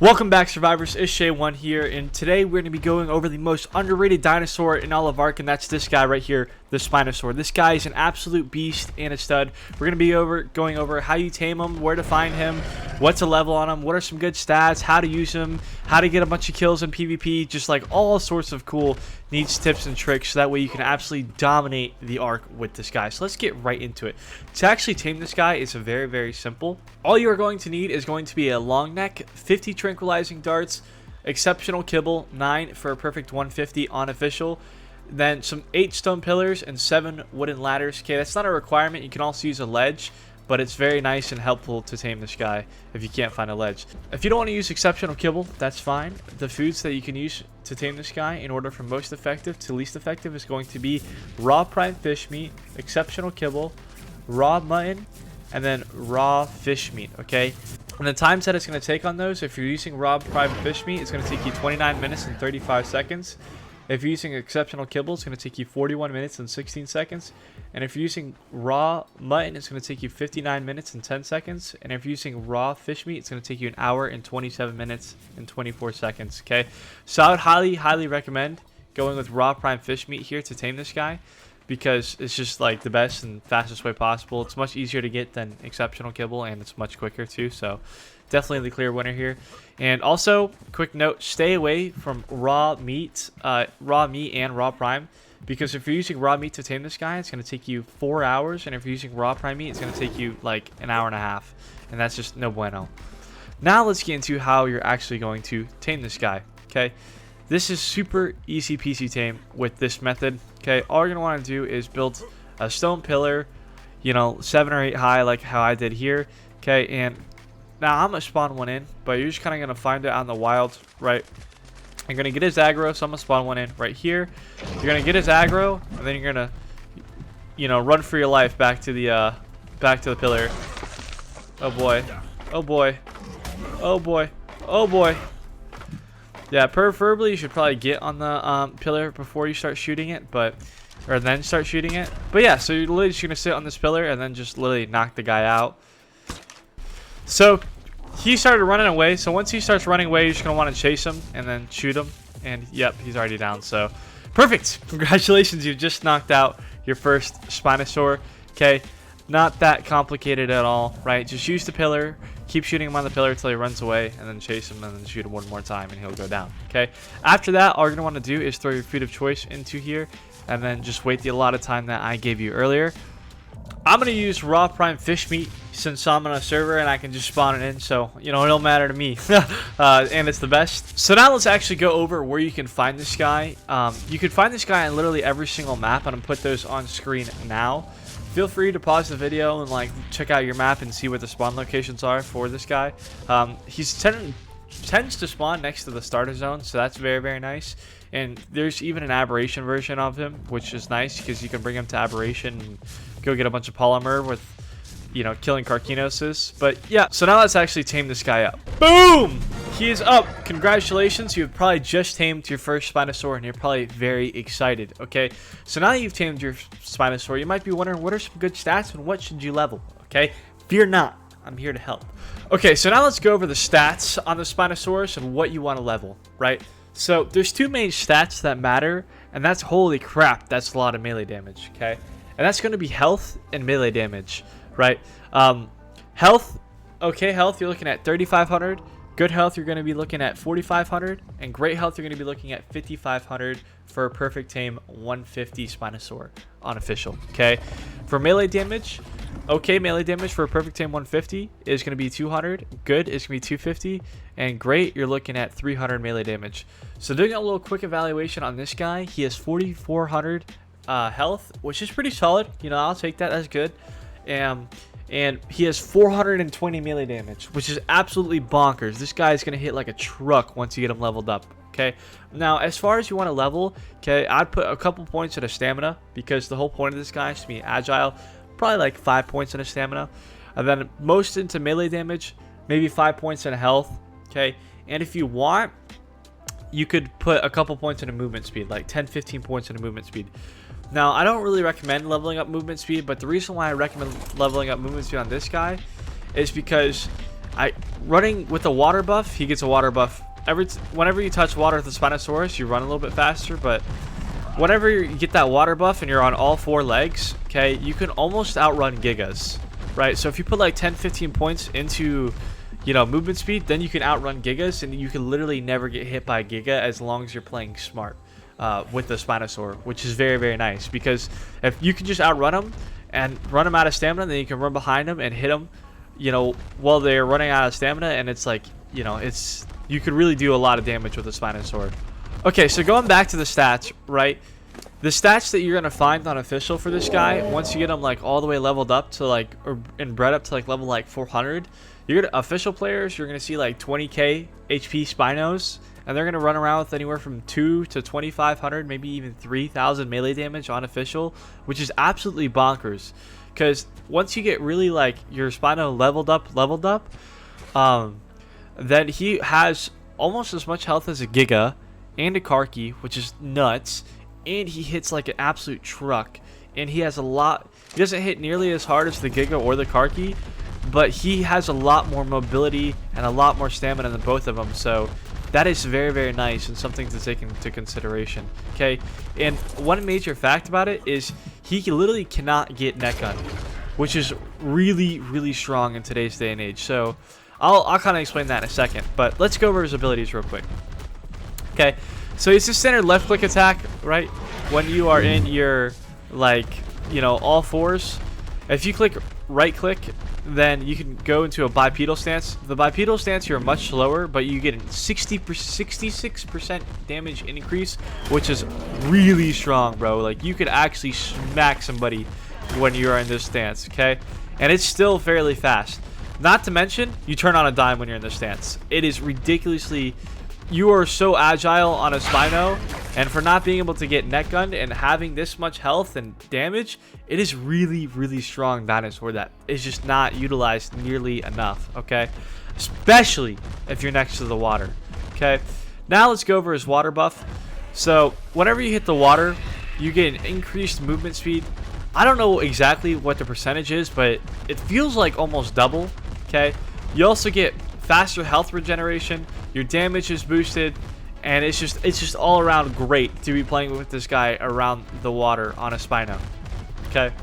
Welcome back, survivors. It's Shay1 here, and today we're going to be going over the most underrated dinosaur in all of Ark, and that's this guy right here, the Spinosaurus. This guy is an absolute beast and a stud. We're going to be going over how you tame him, where to find him, what to level on him, what are some good stats, how to use him, how to get a bunch of kills in PvP, just like all sorts of cool needs, tips, and tricks, so that way you can absolutely dominate the Ark with this guy. So let's get right into it. To actually tame this guy is very, very simple. All you are going to need is going to be a long neck, 50 tranquilizing darts, exceptional kibble, 9 for a perfect 150 on official, then some 8 stone pillars and 7 wooden ladders. Okay, that's not a requirement. You can also use a ledge, but it's very nice and helpful to tame this guy if you can't find a ledge. If you don't want to use exceptional kibble, that's fine. The foods that you can use to tame this guy in order from most effective to least effective is going to be raw prime fish meat, exceptional kibble, raw mutton, and then raw fish meat. Okay, and the times that it's going to take on those, if you're using raw prime fish meat, it's going to take you 29 minutes and 35 seconds. If you're using exceptional kibble, it's going to take you 41 minutes and 16 seconds. And if you're using raw mutton, it's going to take you 59 minutes and 10 seconds. And if you're using raw fish meat, it's going to take you an hour and 27 minutes and 24 seconds. Okay, so I would highly recommend going with raw prime fish meat here to tame this guy, because it's just like the best and fastest way possible. It's much easier to get than exceptional kibble, and it's much quicker too. So definitely the clear winner here. And also, quick note, stay away from raw meat and raw prime, because if you're using raw meat to tame this guy, it's going to take you 4 hours, and if you're using raw prime meat, it's going to take you like an hour and a half, and that's just no bueno. Now let's get into how you're actually going to tame this guy. Okay, this is super easy peasy tame with this method. Okay, all you're going to want to do is build a stone pillar, 7 or 8 high, like how I did here. Okay, and now I'm going to spawn one in, but you're just kind of going to find it out in the wild, right? You're going to get his aggro, so I'm going to spawn one in right here. You're going to get his aggro, and then you're going to, run for your life back to the pillar. Oh boy. Oh boy. Oh boy. Oh boy. Yeah, preferably you should probably get on the pillar before you start shooting it, or then start shooting it. But yeah, so you're literally just going to sit on this pillar and then just literally knock the guy out. So he started running away, so once he starts running away, you're just going to want to chase him and then shoot him, and yep, he's already down. So perfect, congratulations, you just knocked out your first Spinosaurus. Okay, not that complicated at all, right? Just use the pillar, keep shooting him on the pillar until he runs away, and then chase him and then shoot him one more time and he'll go down. Okay, after that, all you're going to want to do is throw your food of choice into here and then just wait the allotted time that I gave you earlier. I'm going to use raw prime fish meat since I'm on a server and I can just spawn it in, so it don't matter to me. And it's the best. So now let's actually go over where you can find this guy. You can find this guy on literally every single map, and I'm put those on screen now. Feel free to pause the video and check out your map and see what the spawn locations are for this guy. He tends to spawn next to the starter zone, so that's very, very nice. And there's even an aberration version of him, which is nice because you can bring him to aberration and go get a bunch of polymer with, killing Carcinosis. But yeah, so now let's actually tame this guy up. Boom! He is up. Congratulations, you've probably just tamed your first Spinosaurus and you're probably very excited. Okay, so now that you've tamed your Spinosaurus, you might be wondering, what are some good stats and what should you level? Okay, fear not, I'm here to help. Okay, so now let's go over the stats on the Spinosaurus and what you want to level, right? So there's 2 main stats that matter, and that's, holy crap, that's a lot of melee damage. Okay, and that's going to be health and melee damage, right? Health, okay, health, you're looking at 3,500. Good health, you're going to be looking at 4,500, and great health, you're going to be looking at 5,500 for a perfect tame 150 Spinosaurus on official. Okay, for melee damage, okay, melee damage for a perfect tame 150 is going to be 200. Good is going to be 250, and great, you're looking at 300 melee damage. So doing a little quick evaluation on this guy, he has 4,400 health, which is pretty solid. I'll take that. That's good. And he has 420 melee damage, which is absolutely bonkers. This guy is going to hit like a truck once you get him leveled up. Okay, now as far as you want to level, okay, I'd put a couple points in a stamina, because the whole point of this guy is to be agile. Probably like 5 points in a stamina, and then most into melee damage, maybe 5 points in health. Okay, and if you want, you could put a couple points in a movement speed, like 10-15 points in a movement speed. Now, I don't really recommend leveling up movement speed, but the reason why I recommend leveling up movement speed on this guy is because Running with a water buff, he gets a water buff. Whenever you touch water with the Spinosaurus, you run a little bit faster, but whenever you get that water buff and you're on all 4 legs, okay, you can almost outrun Gigas, right? So if you put like 10-15 points into, movement speed, then you can outrun Gigas, and you can literally never get hit by a Giga as long as you're playing smart with the Spinosaur, which is very, very nice, because if you can just outrun them and run them out of stamina, then you can run behind them and hit them, while they're running out of stamina, and it's like, you could really do a lot of damage with a Spinosaur. Okay, so going back to the stats, right? The stats that you're gonna find on official for this guy, once you get him like all the way leveled up to like, and bred up to like level like 400, you're gonna official players. You're gonna see like 20k HP Spinos, and they're gonna run around with anywhere from 2 to 2,500, maybe even 3,000 melee damage on official, which is absolutely bonkers. Because once you get really like your Spino leveled up, then he has almost as much health as a Giga and a Karki, which is nuts, and he hits like an absolute truck, and he has a lot. He doesn't hit nearly as hard as the Giga or the Karki, but he has a lot more mobility and a lot more stamina than both of them, so that is very, very nice and something to take into consideration. Okay, and one major fact about it is he literally cannot get net gun, which is really, really strong in today's day and age. So I'll kind of explain that in a second, but let's go over his abilities real quick. Okay, so it's a standard left click attack, right? When you are in your, like, all 4s, if you click right click, then you can go into a bipedal stance. The bipedal stance, you're much slower, but you get a 66% damage increase, which is really strong, bro. Like, you could actually smack somebody when you are in this stance, okay? And it's still fairly fast. Not to mention, you turn on a dime when you're in this stance. It is ridiculously... You are so agile on a Spino, and for not being able to get net gunned and having this much health and damage, it is really, really strong dinosaur that is just not utilized nearly enough, okay? Especially if you're next to the water, okay? Now let's go over his water buff. So whenever you hit the water, you get an increased movement speed. I don't know exactly what the percentage is, but it feels like almost double, okay? You also get faster health regeneration, your damage is boosted, and it's just all around great to be playing with this guy around the water on a Spino. Okay,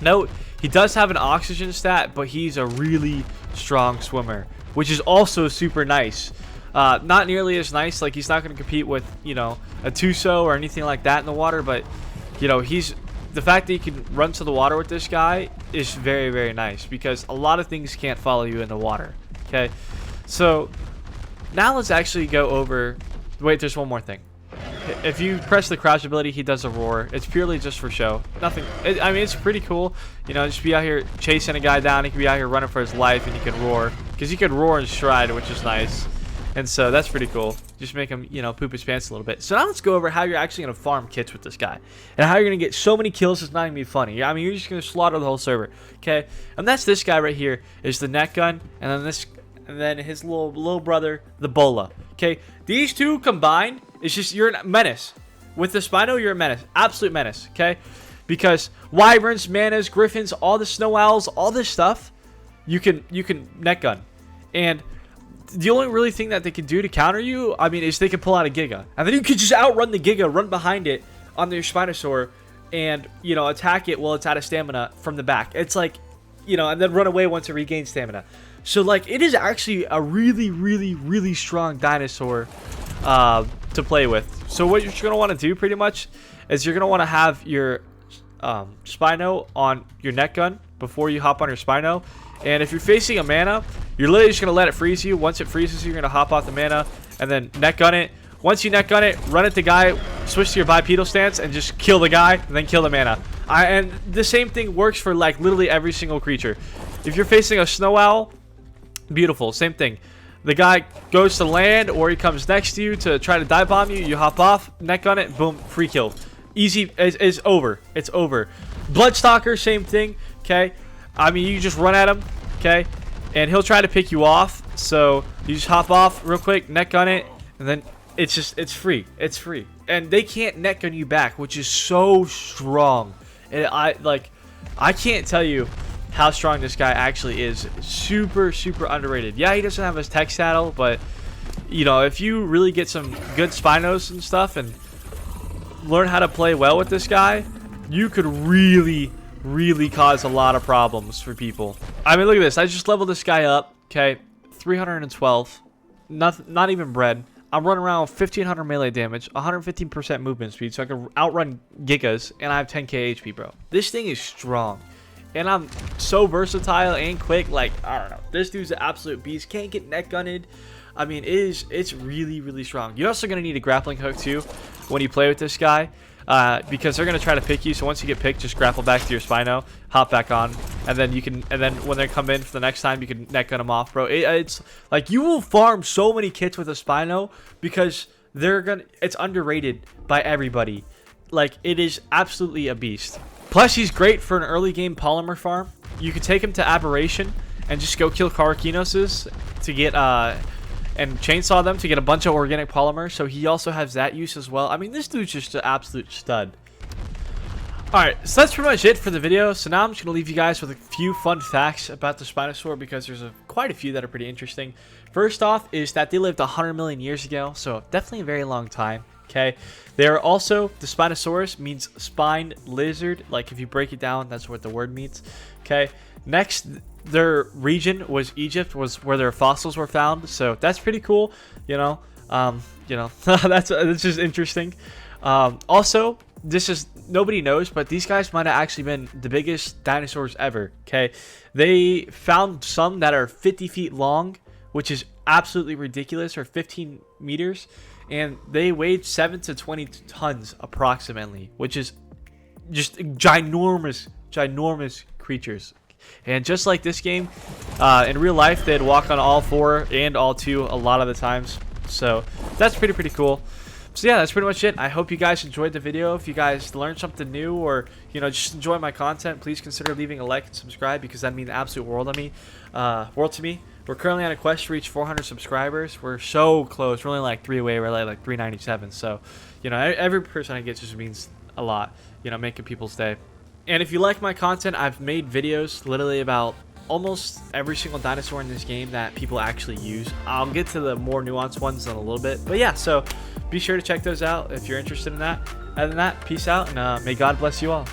note he does have an oxygen stat, but he's a really strong swimmer, which is also super nice. Not nearly as nice, like he's not going to compete with a Tuso or anything like that in the water, but he's the fact that you can run to the water with this guy is very, very nice, because a lot of things can't follow you in the water. Okay, so now let's actually go over... Wait, there's one more thing. If you press the crouch ability, he does a roar. It's purely just for show. Nothing... I mean, it's pretty cool. Just be out here chasing a guy down. He can be out here running for his life, and you can roar. Because you can roar and stride, which is nice. And so that's pretty cool. Just make him, poop his pants a little bit. So now let's go over how you're actually going to farm kits with this guy. And how you're going to get so many kills, it's not going to be funny. I mean, you're just going to slaughter the whole server. Okay? And that's this guy right here, is the net gun. And then his little brother, the Bola. Okay? These two combined, it's just, you're a menace. With the Spino, you're a menace. Absolute menace. Okay? Because wyverns, manas, griffins, all the snow owls, all this stuff, you can net gun. And the only really thing that they can do to counter you, I mean, is they can pull out a Giga. And then you can just outrun the Giga, run behind it on their Spinosaur, and, attack it while it's out of stamina from the back. It's like, and then run away once it regains stamina. So, like, it is actually a really, really, really strong dinosaur to play with. So what you're going to want to do, pretty much, is you're going to want to have your Spino on your net gun before you hop on your Spino. And if you're facing a mana, you're literally just going to let it freeze you. Once it freezes you, you're going to hop off the mana and then net gun it. Once you net gun it, run at the guy, switch to your bipedal stance, and just kill the guy, and then kill the mana. And the same thing works for, like, literally every single creature. If you're facing a snow owl, beautiful, same thing. The guy goes to land, or he comes next to you to try to dive bomb you. You hop off, net gun it, boom, free kill. Easy, it's over. It's over. Bloodstalker, same thing, okay? I mean, you just run at him, okay? And he'll try to pick you off. So you just hop off real quick, net gun it, and then it's free. It's free. And they can't net gun you back, which is so strong. And I can't tell you how strong this guy actually is. Super underrated. Yeah, he doesn't have his tech saddle, but you know, if you really get some good Spinos and stuff and learn how to play well with this guy, you could really cause a lot of problems for people. I mean, look at this. I just leveled this guy up. Okay, 312. Not even bred. I'm running around with 1500 melee damage, 115% movement speed, so I can outrun Gigas, and I have 10k HP, bro. This thing is strong. And I'm so versatile and quick. Like, I don't know. This dude's an absolute beast. Can't get neck gunned. I mean, it's really strong. You're also going to need a grappling hook, too, when you play with this guy. Because they're going to try to pick you. So once you get picked, just grapple back to your Spino, hop back on, and then you can, and then when they come in for the next time, you can neck gun them off, bro. It's like you will farm so many kits with a Spino because it's underrated by everybody. Like, it is absolutely a beast. Plus, he's great for an early game polymer farm. You could take him to Aberration and just go kill Karakinoses to get and chainsaw them to get a bunch of organic polymer. So he also has that use as well. I mean, this dude's just an absolute stud. Alright, so that's pretty much it for the video. So now I'm just going to leave you guys with a few fun facts about the Spinosaur because there's quite a few that are pretty interesting. First off is that they lived 100 million years ago, so definitely a very long time. Okay, they're also, the Spinosaurus means spined lizard. Like, if you break it down, that's what the word means. Okay, next, their region was Egypt, was where their fossils were found. So that's pretty cool, you know. That's just interesting. Also, this is, nobody knows, but these guys might have actually been the biggest dinosaurs ever. Okay, they found some that are 50 feet long, which is absolutely ridiculous, or 15 meters, and they weighed 7 to 20 tons approximately, which is just ginormous creatures. And just like this game, in real life, they'd walk on all four and all two a lot of the times. So that's pretty cool. So yeah, that's pretty much it. I hope you guys enjoyed the video. If you guys learned something new, or you know, just enjoy my content, please consider leaving a like and subscribe, because that means the absolute world to me. We're currently on a quest to reach 400 subscribers. We're so close. We're only like 3 away. We're like 397. So, you know, every person I get just means a lot, you know, making people's day. And if you like my content, I've made videos literally about almost every single dinosaur in this game that people actually use. I'll get to the more nuanced ones in a little bit. But yeah, so be sure to check those out if you're interested in that. Other than that, peace out, and may God bless you all.